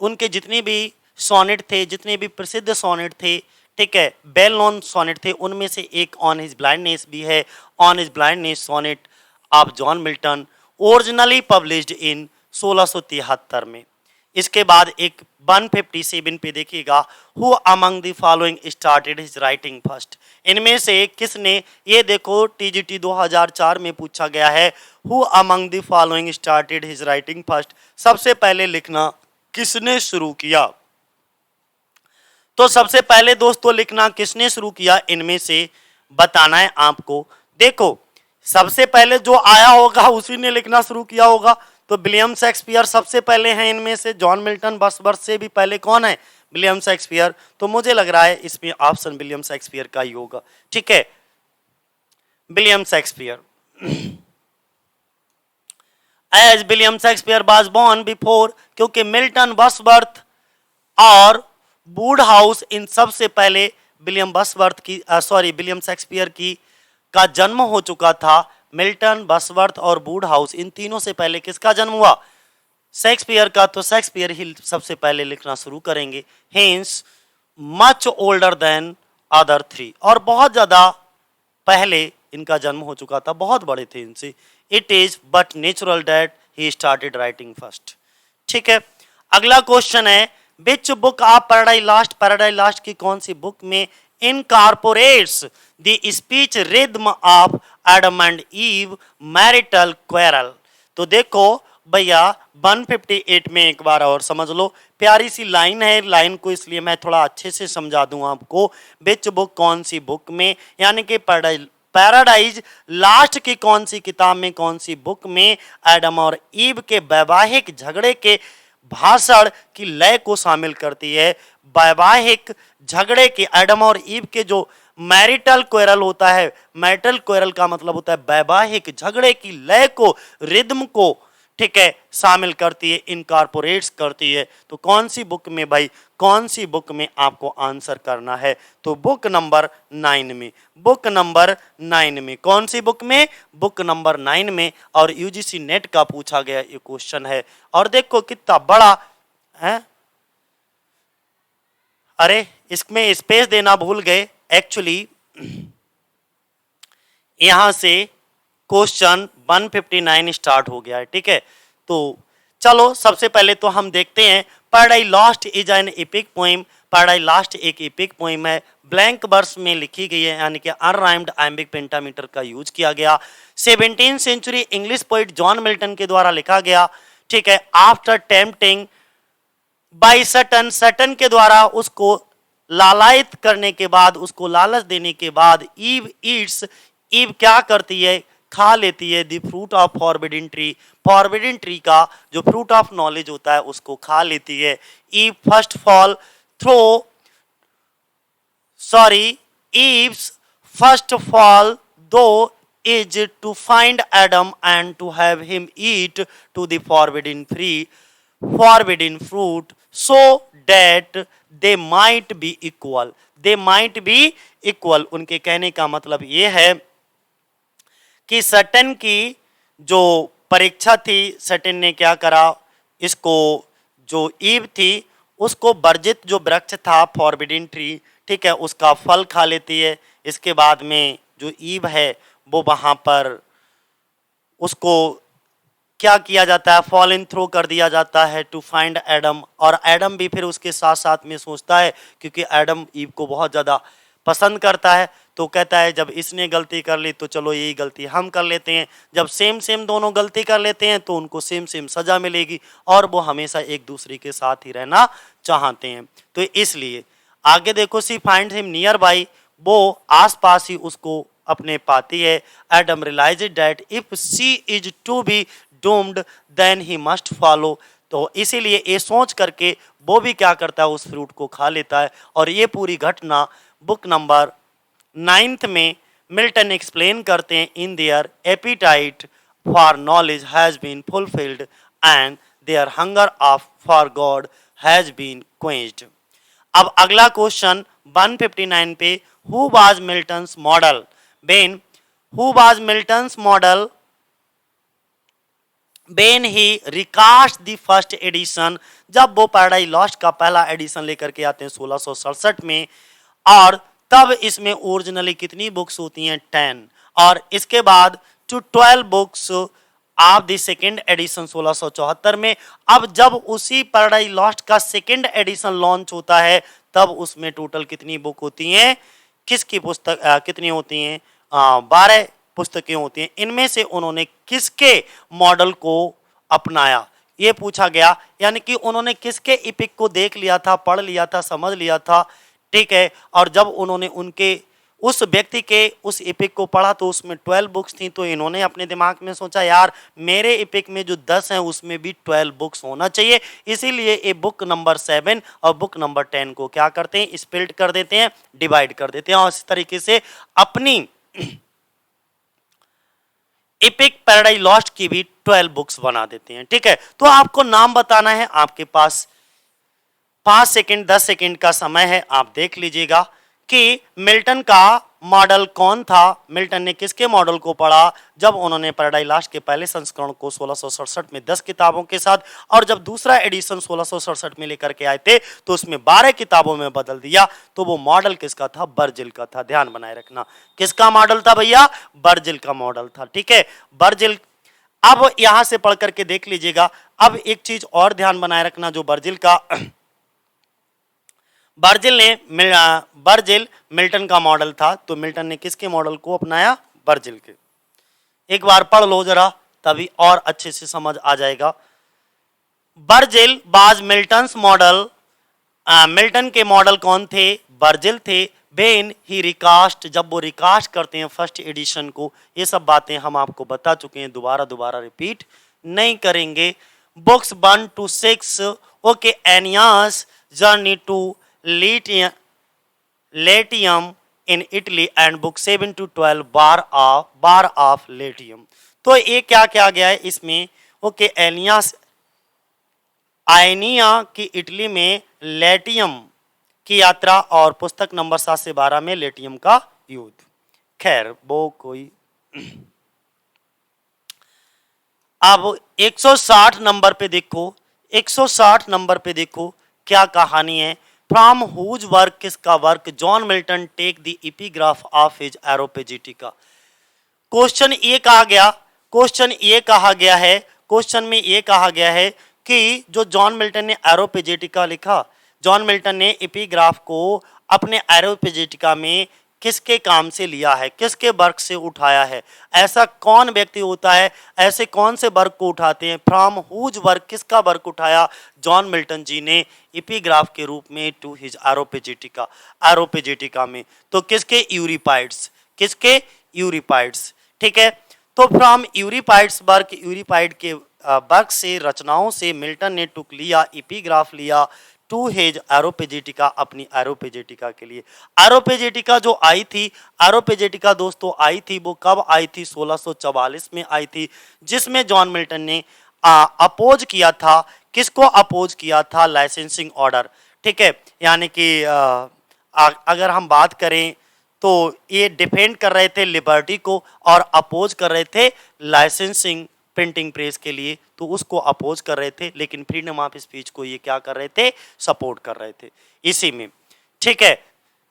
[SPEAKER 1] उनके जितने भी सोनेट थे, जितने भी प्रसिद्ध सोनेट थे, ठीक है, वेल नोन सोनेट थे, उनमें से एक ऑन हिज ब्लाइंडनेस भी है। On his blindness sonnet of John Milton, originally published in 1673 में। इसके बाद एक 157 पे देखिएगा, who among the following started his writing first, इनमें से किसने, ये देखो टीजीटी 2004 में पूछा गया है, who among the following started his writing first, सबसे पहले लिखना किसने शुरू किया। तो सबसे पहले दोस्तों लिखना किसने शुरू किया, इनमें से बताना है आपको। देखो सबसे पहले जो आया होगा उसी ने लिखना शुरू किया होगा, तो विलियम शेक्सपियर सबसे पहले हैं इनमें से। जॉन मिल्टन वर्ड्सवर्थ से भी पहले कौन है, विलियम शेक्सपियर। तो मुझे लग रहा है इसमें ऑप्शन विलियम शेक्सपियर का ही होगा, ठीक है, William Shakespeare. As William Shakespeare was born before, क्योंकि मिल्टन वर्ड्सवर्थ और वुडहाउस, इन सबसे पहले विलियम वर्ड्सवर्थ की विलियम शेक्सपियर की का जन्म हो चुका था। मिल्टन, वर्ड्सवर्थ और वुडहाउस, इन तीनों से पहले किसका जन्म हुआ, शेक्सपियर का। तो शेक्सपियर ही सबसे पहले लिखना शुरू करेंगे। Hence much older than other three, और बहुत ज्यादा पहले इनका जन्म हो चुका था, बहुत बड़े थे इनसे। It is but natural that he started writing first, ठीक है। अगला क्वेश्चन है, which book of Paradise lost, paradise Lost की कौन सी बुक में incorporates the speech rhythm of Adam and ewe marital quarrel. तो देखो भैया 158 में एक बार और समझ लो, प्यारी सी लाइन है, लाइन को इसलिए मैं थोड़ा अच्छे से समझा दूं आपको। विच बुक, कौन सी बुक में, यानी कि पैराडाइज लास्ट की कौन सी किताब में, कौन सी बुक में एडम और ईव के वैवाहिक झगड़े के भाषण की लय को शामिल करती है। वैवाहिक झगड़े के, एडम और ईव के जो मैरिटल क्वेरल होता है, मैरिटल क्वेरल का मतलब होता है वैवाहिक झगड़े की लय को, रिदम को, ठीक है, शामिल करती है, इनकॉर्पोरेट्स करती है। तो कौन सी बुक में भाई, कौन सी बुक में आपको आंसर करना है, तो बुक नंबर 9 में, बुक नंबर 9 में, कौन सी बुक में, बुक नंबर 9 में। और यूजीसी नेट का पूछा गया ये क्वेश्चन है, और देखो कितना बड़ा है। अरे इसमें स्पेस देना भूल गए, एक्चुअली यहां से क्वेश्चन 159 स्टार्ट हो गया है, ठीक है। तो चलो सबसे पहले तो हम देखते हैं, Paradise Lost is an epic poem. Paradise Lost एक एपिक पोएम है, ब्लैंक वर्स में लिखी गई है, यानी कि अनराइम्ड आइम्बिक पेंटामीटर का यूज किया गया। 17वीं century English poet John Milton के द्वारा लिखा गया, ठीक है। After tempting by Satan, Satan के द्वारा उसको लालायित करने के बाद, उसको लालच देने के बाद, ईव ईट्स, ईव क्या करती है, खा लेती है, the fruit of forbidden tree, forbidden tree का जो फ्रूट ऑफ नॉलेज होता है उसको खा लेती है। Eve first fall through, Eve's first fall though is to find Adam and to have him eat to the forbidden fruit so that they might be equal, they might be equal। उनके कहने का मतलब ये है कि Sutton की जो परीक्षा थी, सटन ने क्या करा, इसको जो ईव थी उसको वर्जित जो वृक्ष था फॉरबिडन ट्री, ठीक है, उसका फल खा लेती है। इसके बाद में जो ईव है वो वहां पर उसको क्या किया जाता है, फॉल इन थ्रो कर दिया जाता है टू फाइंड एडम, और एडम भी फिर उसके साथ साथ में सोचता है, क्योंकि एडम ईव को बहुत ज़्यादा पसंद करता है, तो कहता है जब इसने गलती कर ली तो चलो यही गलती हम कर लेते हैं। जब सेम दोनों गलती कर लेते हैं तो उनको सेम सज़ा मिलेगी, और वो हमेशा एक दूसरे के साथ ही रहना चाहते हैं। तो इसलिए आगे देखो, she find him nearby, वो आसपास ही उसको अपने पाती है। Adam realised that if she is to be doomed then he must follow, तो इसीलिए ये सोच करके वो भी क्या करता है, उस फ्रूट को खा लेता है। और ये पूरी घटना बुक नंबर 9 में मिल्टन एक्सप्लेन करते हैं, in their appetite for knowledge has been fulfilled and their hunger of for God has been quenched. अब अगला क्वेश्चन 159 पे, who was Milton's model Ben, who was Milton's model Ben he recast the first edition, जब वो paradise Lost का पहला addition लेकर के आते हैं 1667 में, और तब इसमें ओरिजिनली कितनी बुक्स होती हैं 10, और इसके बाद to 12 books of the second edition 1674 में। अब जब उसी पैराडाइज लॉस्ट का सेकेंड एडिशन लॉन्च होता है तब उसमें टोटल कितनी बुक होती हैं, किसकी पुस्तक कितनी होती हैं, 12 पुस्तकें होती हैं। इनमें से उन्होंने किसके मॉडल को अपनाया, ये पूछा गया, यानी कि उन्होंने किसके इपिक को देख लिया था, पढ़ लिया था, समझ लिया था, ठीक है। और जब उन्होंने उनके उस व्यक्ति के उस इपिक को पढ़ा तो उसमें 12 बुक्स थी, तो इन्होंने अपने दिमाग में सोचा यार मेरे इपिक में जो 10 हैं उसमें भी 12 बुक्स होना चाहिए, इसीलिए ये बुक नंबर 7 और बुक नंबर 10 को क्या करते हैं, स्प्लिट कर देते हैं, डिवाइड कर देते हैं, और इस तरीके से अपनी एपिक पैराडाइज लॉस्ट की भी 12 बुक्स बना देते हैं, ठीक है। तो आपको नाम बताना है, आपके पास 5 सेकंड 10 सेकंड का समय है, आप देख लीजिएगा कि मिल्टन का मॉडल कौन था, मिल्टन ने किसके मॉडल को पढ़ा जब उन्होंने पैराडाइज लॉस्ट के पहले संस्करण को 1667 में 10 किताबों के साथ, और जब दूसरा एडिशन 1667 में लेकर के आए थे तो उसमें 12 किताबों में बदल दिया, तो वो मॉडल किसका था, बर्जिल का था। ध्यान बनाए रखना, किसका मॉडल था भैया, बर्जिल का मॉडल था, ठीक है, बर्जिल। अब यहां से पढ़ करके देख लीजिएगा। अब एक चीज और ध्यान बनाए रखना, जो बर्जिल मिल्टन का मॉडल था, तो मिल्टन ने किसके मॉडल को अपनाया, बर्जिल के। एक बार पढ़ लो जरा, तभी और अच्छे से समझ आ जाएगा। बर्जिल बाज मिल्टन्स मॉडल, मिल्टन के मॉडल कौन थे, बर्जिल थे। बेन ही रिकास्ट, जब वो रिकास्ट करते हैं फर्स्ट एडिशन को, ये सब बातें हम आपको बता चुके हैं, दोबारा रिपीट नहीं करेंगे। Books 1 to 6, okay, Aeneas journey to Latium in Italy, and book 7 to 12 war of Latium. तो ये क्या क्या गया है इसमें, ओके, एनियास आयनिया की इटली में लेटियम की यात्रा, और पुस्तक नंबर 7 से 12 में लेटियम का युद्ध। खैर वो कोई अब 160 नंबर पे देखो, 160 नंबर पे देखो क्या कहानी है। फ्रॉम हुज वर्क, किसका work, John Milton take the epigraph of his Areopagitica. Question ये कहा गया, क्वेश्चन ये कहा गया है, क्वेश्चन में ये कहा गया है कि जो जॉन मिल्टन ने एरोपेजिटिका लिखा, जॉन मिल्टन ने एपिग्राफ को अपने एरोपेजिटिका में किसके काम से लिया है, किसके वर्क से उठाया है, ऐसा कौन व्यक्ति होता है, ऐसे कौन से वर्क को उठाते हैं, फ्रॉम हुज वर्क, किसका वर्क उठाया जॉन मिल्टन जी ने एपिग्राफ के रूप में टू हिज एरोपेजिटिका, एरोपेजिटिका में, तो किसके, यूरिपाइड्स, किसके, यूरिपाइड्स, ठीक है। तो फ्रॉम यूरिपाइड्स वर्क, यूरिपाइड के वर्क से, रचनाओं से मिल्टन ने टुक लिया, एपिग्राफ लिया टू हिज एरोपेजिटिका, अपनी एरोपेजिटिका के लिए। एरोपेजिटिका जो आई थी, एरोपेजिटिका दोस्तों आई थी, वो कब आई थी, 1644 में आई थी, जिसमें जॉन मिल्टन ने अपोज किया था, किसको अपोज किया था, लाइसेंसिंग ऑर्डर, ठीक है। यानी कि अगर हम बात करें तो ये डिफेंड कर रहे थे लिबर्टी को और अपोज कर रहे थे लाइसेंसिंग प्रिंटिंग प्रेस के लिए, तो उसको अपोज कर रहे थे, लेकिन फ्रीडम ऑफ स्पीच को ये क्या कर रहे थे, सपोर्ट कर रहे थे इसी में, ठीक है,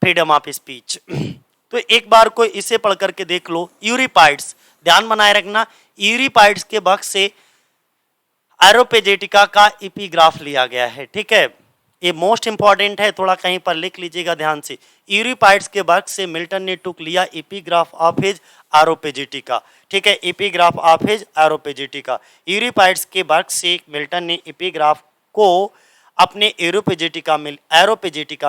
[SPEAKER 1] फ्रीडम ऑफ स्पीच। तो एक बार को इसे पढ़ करके देख लो, यूरिपाइड्स, ध्यान बनाए रखना, यूरिपाइड्स के वर्क से एरोपेजिटिका का एपिग्राफ लिया गया है, ठीक है, ये मोस्ट इंपॉर्टेंट है, थोड़ा कहीं पर लिख लीजिएगा ध्यान से। यूरिपाइड्स के वर्क से मिल्टन ने टुक लिया एपिग्राफ ऑफ हिज एरोपेजिटिका, ठीक है, एपिग्राफ ऑफ हिज एरोपेजिटिका। यूरिपाइड्स के वर्क से मिल्टन ने एपिग्राफ को अपने एरोपेजिटिका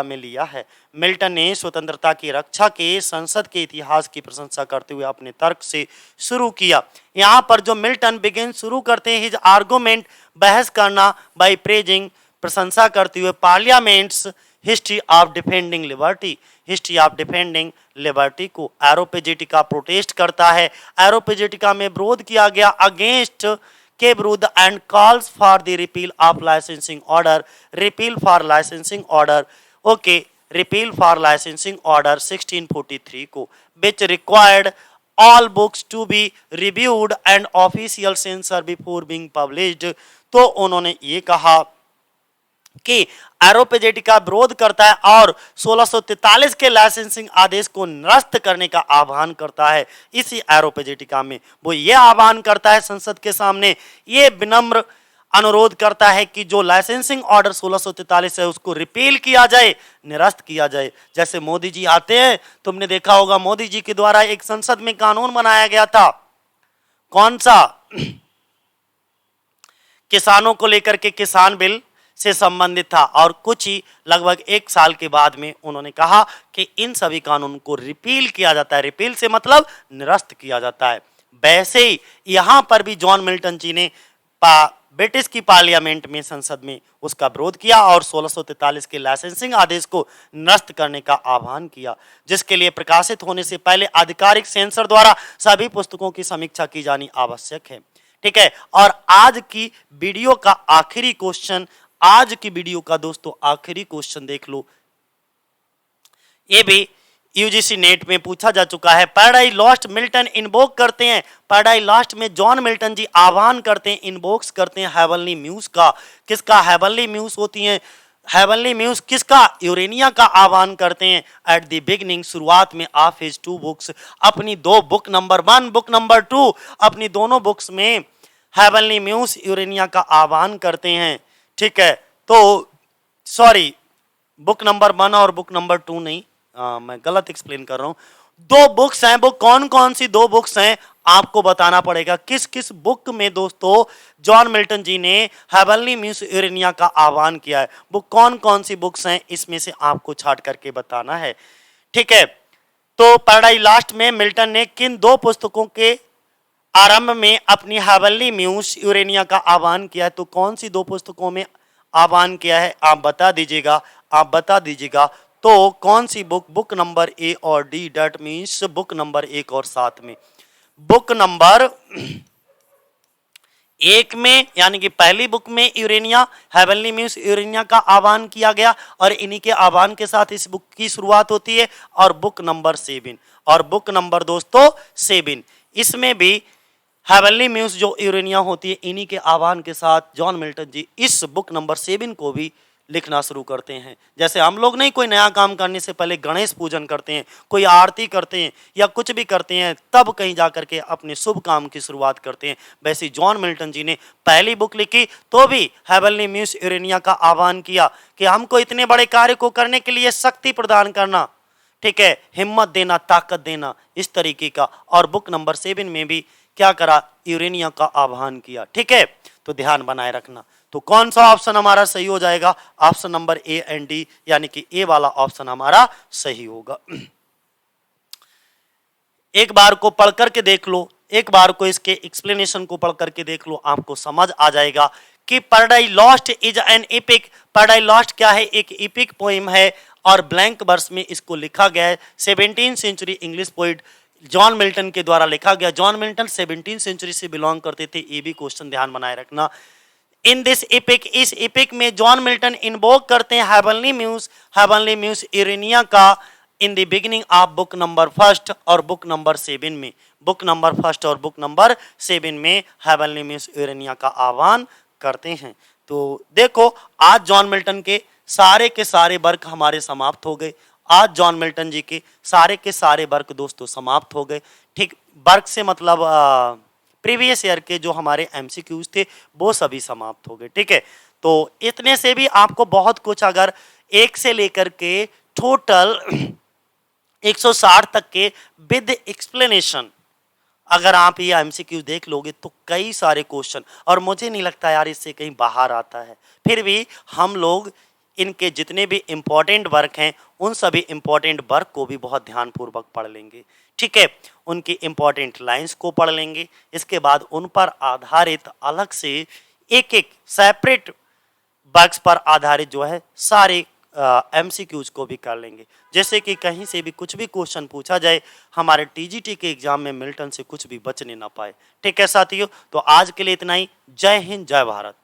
[SPEAKER 1] में लिया है। मिल्टन ने स्वतंत्रता की रक्षा के संसद के इतिहास की प्रशंसा करते हुए अपने तर्क से शुरू किया। यहाँ पर जो मिल्टन बिगिन शुरू करते हैं हिज आर्गुमेंट, बहस करना, बाय प्रेजिंग, प्रशंसा करते हुए parliaments history of defending liberty, history of defending liberty को। एरोपेजिटिका प्रोटेस्ट करता है, एरोपेजिटिका में विरोध किया गया अगेंस्ट के विरुद्ध, and calls for the repeal of licensing order, repeal for licensing order, okay, repeal for licensing order 1643 को, which required all books to be reviewed and official censor before being published। तो उन्होंने ये कहा कि एरोपेजेटी का विरोध करता है और 1643 के लाइसेंसिंग आदेश को निरस्त करने का आह्वान करता है। इसी एरोपेजेटिका में वो ये आह्वान करता है संसद के सामने, ये विनम्र अनुरोध करता है कि जो लाइसेंसिंग ऑर्डर 1643 है उसको रिपील किया जाए, निरस्त किया जाए। जैसे मोदी जी आते हैं, तुमने देखा होगा मोदी जी के द्वारा एक संसद में कानून बनाया गया था, कौन सा, किसानों को लेकर के किसान बिल से संबंधित था, और कुछ ही लगभग 1 साल के बाद में उन्होंने कहा कि इन सभी कानून को रिपील किया जाता है। रिपील से मतलब निरस्त किया जाता है। वैसे ही यहां पर भी जॉन मिल्टन जी ने ब्रिटिश की पार्लियामेंट में, संसद में उसका विरोध किया और 1643 के लाइसेंसिंग आदेश को निरस्त करने का आह्वान किया, जिसके लिए प्रकाशित होने से पहले आधिकारिक सेंसर द्वारा सभी पुस्तकों की समीक्षा की जानी आवश्यक है। ठीक है, और आज की वीडियो का आखिरी क्वेश्चन, आज की वीडियो का दोस्तों आखिरी क्वेश्चन देख लो, ये भी यूजीसी नेट में पूछा जा चुका है। पैराडाइज लॉस्ट मिल्टन इन्वोक करते हैं, पैराडाइज लॉस्ट में जॉन मिल्टन जी आह्वान करते हैं, इन्वोक्स करते हैं हेवनली म्यूज का। किसका हेवनली म्यूज होती है, हेवनली म्यूज किसका, यूरेनिया का आह्वान करते हैं। एट द बिगनिंग, शुरुआत में ऑफ हिज 2 बुक्स, अपनी 2 बुक नंबर 1 बुक नंबर 2, अपनी दोनों बुक्स में हेवनली म्यूज यूरेनिया का आह्वान करते हैं। ठीक है, तो सॉरी, बुक नंबर 1 और बुक नंबर 2 नहीं, मैं गलत एक्सप्लेन कर रहा हूं। 2 बुक्स हैं, वो कौन कौन सी 2 बुक्स हैं आपको बताना पड़ेगा। किस किस बुक में दोस्तों जॉन मिल्टन जी ने हेवनली म्यूज यूरेनिया का आह्वान किया है, वो कौन कौन सी बुक्स हैं, इसमें से आपको छाट करके बताना है। ठीक है, तो पैराडाइज लॉस्ट में मिल्टन ने किन 2 पुस्तकों के आरंभ में अपनी हेवनली म्यूज यूरेनिया का आह्वान किया है, तो कौन सी 2 पुस्तकों में आह्वान किया है आप बता दीजिएगा, आप बता दीजिएगा। तो कौन सी बुक, बुक नंबर ए और D, that means book number 1 और 7 में। बुक नंबर 1 में यानी कि पहली बुक में यूरेनिया, हेवनली म्यूज यूरेनिया का आह्वान किया गया और इन्हीं के आह्वान के साथ इस बुक की शुरुआत होती है। और बुक नंबर 7, और बुक नंबर दोस्तों 7, इसमें भी हेवनली म्यूज जो यूरेनिया होती है, इन्हीं के आह्वान के साथ जॉन मिल्टन जी इस बुक नंबर 7 को भी लिखना शुरू करते हैं। जैसे हम लोग नहीं कोई नया काम करने से पहले गणेश पूजन करते हैं, कोई आरती करते हैं या कुछ भी करते हैं, तब कहीं जा करके अपने शुभ काम की शुरुआत करते हैं, वैसे जॉन मिल्टन जी ने पहली बुक लिखी तो भी हेवनली म्यूज यूरेनिया का आह्वान किया कि हमको इतने बड़े कार्य को करने के लिए शक्ति प्रदान करना, ठीक है, हिम्मत देना, ताकत देना, इस तरीके का। और बुक नंबर 7 में भी क्या करा, यूरेनिया का आह्वान किया। ठीक है, तो ध्यान बनाए रखना। तो कौन सा ऑप्शन हमारा सही हो जाएगा, option number A and D, यानी कि ए वाला ऑप्शन हमारा सही होगा। एक बार को पढ़ करके देख लो, एक बार को इसके एक्सप्लेनेशन को पढ़ करके देख लो, आपको समझ आ जाएगा कि paradise Lost is an epic. Paradise lost क्या है, एक एपिक पोएम है और ब्लैंक वर्स में इसको लिखा गया है। 17th century English poet John Milton के द्वारा लिखा गया। जॉन मिल्टन 17th सेंचुरी से बिलोंग करते थे, ये भी क्वेश्चन ध्यान बनाए रखना। इन दिस एपिक, इस एपिक में जॉन मिल्टन इन्वोक करते हैं हेवनली म्यूज यूरेनिया का in the beginning of book number 1 और बुक नंबर 7 में, बुक नंबर 1 और बुक नंबर 7 में हेवनली म्यूज यूरेनिया का आह्वान करते हैं। तो देखो, आज जॉन मिल्टन के सारे वर्क हमारे समाप्त हो गए। आज जॉन मिल्टन जी के सारे वर्क दोस्तों समाप्त हो गए। ठीक, वर्क से मतलब प्रीवियस ईयर के जो हमारे एमसीक्यूज थे वो सभी समाप्त हो गए। ठीक है, तो इतने से भी आपको बहुत कुछ, अगर 1 से लेकर के टोटल 160 तक के विद एक्सप्लेनेशन अगर आप ये एमसीक्यू देख लोगे तो कई सारे क्वेश्चन, और मुझे नहीं लगता यार इससे कहीं बाहर आता है। फिर भी हम लोग इनके जितने भी इम्पोर्टेंट वर्क हैं उन सभी इम्पोर्टेंट वर्क को भी बहुत ध्यानपूर्वक पढ़ लेंगे। ठीक है, उनकी इम्पोर्टेंट लाइंस को पढ़ लेंगे, इसके बाद उन पर आधारित अलग से एक एक सेपरेट वर्क्स पर आधारित जो है सारे एमसीक्यूज को भी कर लेंगे, जैसे कि कहीं से भी कुछ भी क्वेश्चन पूछा जाए हमारे टीजीटी के एग्जाम में मिल्टन से कुछ भी बचने ना पाए। ठीक है साथियों, तो आज के लिए इतना ही। जय हिंद, जय भारत।